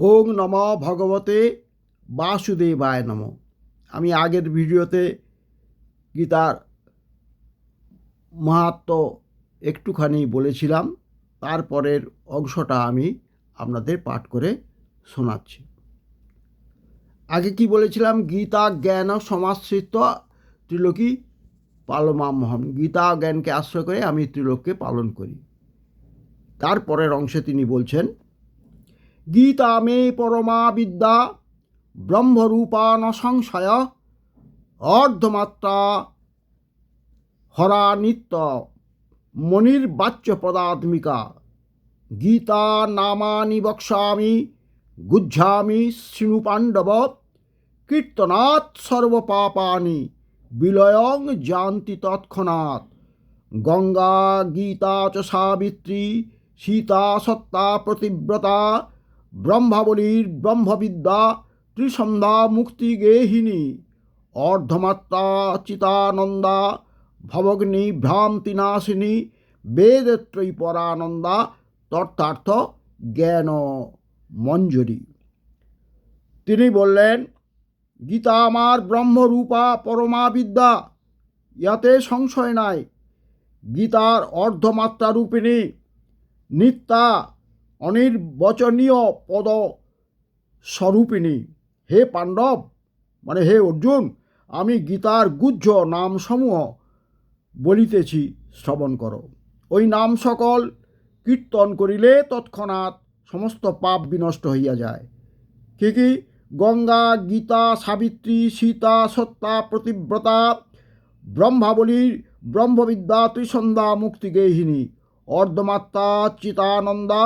ওং নমঃ ভগবতে বাসুদেবায় নমঃ। আমি আগের ভিডিওতে গীতার মাহাত্ম্য একটুখানি বলেছিলাম, তারপরের অংশটা আমি আপনাদের পাঠ করে শোনাচ্ছি। আগে কি বলেছিলাম? গীতা জ্ঞান সমাশ্রিত ত্রিলোকী পালমামহম। গীতা জ্ঞানকে আশ্রয় করে আমি ত্রিলোককে পালন করি। তারপরের অংশে তিনি বলছেন, গীতা মে পরমা বিদ্যা ব্রহ্মরূপা ন সংশয় অর্ধমাত্রা হরা নিত্য মনির্বাচ্য পদাত্মিকা গীতা নামানি বক্ষ্যামি গুহ্যামি শৃণু পাণ্ডব কীর্তনাৎ সর্বপাপানি বিলয়ং যান্তি তৎক্ষণাৎ গঙ্গা গীতা চ সাবিত্রী সীতা সত্তা প্রতিব্রতা ব্রহ্মাবলীর ব্রহ্মবিদ্যা ত্রিসন্ধ্যা মুক্তিগেহিনী অর্ধমাত্রা চিতানন্দা ভবগ্নি ভ্রান্তিনাশিনী বেদত্রয়ী পরানন্দা তথার্থ জ্ঞান মঞ্জুরি। তিনি বললেন, গীতা আমার ব্রহ্মরূপা পরমা বিদ্যা, ইয়াতে সংশয় নাই। গীতার অর্ধমাত্রা রূপিণী নিত্যা অনির্বচনীয় পদ স্বরূপিণী। হে পাণ্ডব, মানে হে অর্জুন, আমি গীতার গুহ্য নামসমূহ বলিতেছি, শ্রবণ করো। ওই নাম সকল কীর্তন করিলে তৎক্ষণাৎ সমস্ত পাপ বিনষ্ট হইয়া যায়। কি কি? গঙ্গা, গীতা, সাবিত্রী, সীতা, সত্তা, প্রতিব্রতা, ব্রহ্মাবলীর ব্রহ্মবিদ্যা ত্রিসন্ধ্যা মুক্তিগেহিনী, অর্ধমাত্রা চিতানন্দা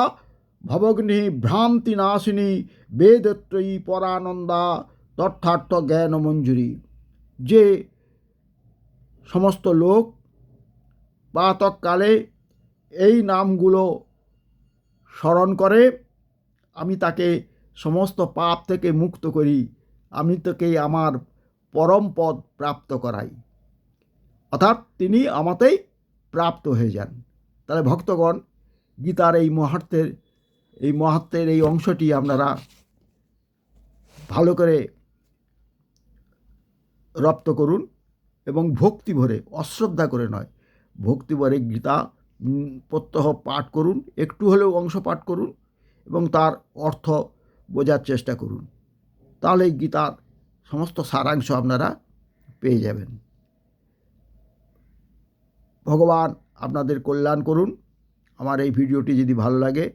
ভবগ্নি ভ্রান্তিনাশিনী বেদত্রয়ী পরানন্দা তথার্থ জ্ঞান মঞ্জুরি। যে সমস্ত লোক প্রাতঃকালে এই নামগুলো স্মরণ করে, আমি তাকে সমস্ত পাপ থেকে মুক্ত করি, আমি তাকে আমার পরম পদ প্রাপ্ত করাই, অর্থাৎ তিনি আমাতেই প্রাপ্ত হয়ে যান। তাহলে ভক্তগণ, গীতার এই মাহাত্ম্যের এই অংশটি আপনারা ভালো করে রপ্ত করুন এবং ভক্তি ভরে, অশ্রদ্ধা করে নয়, ভক্তি ভরে গীতা প্রত্যহ পাঠ করুন, একটু হলেও অংশ পাঠ করুন এবং তার অর্থ বোঝার চেষ্টা করুন। তাহলে গীতার সমস্ত সারাংশ আপনারা পেয়ে যাবেন। ভগবান আপনাদের কল্যাণ করুন। আমার এই ভিডিওটি যদি ভালো লাগে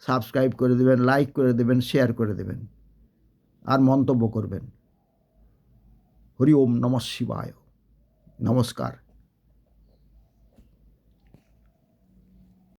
সাবস্ক্রাইব করে দেবেন, লাইক করে দেবেন, শেয়ার করে দেবেন আর মন্তব্য করবেন। হরি ওম নমঃ শিবায়। নমস্কার।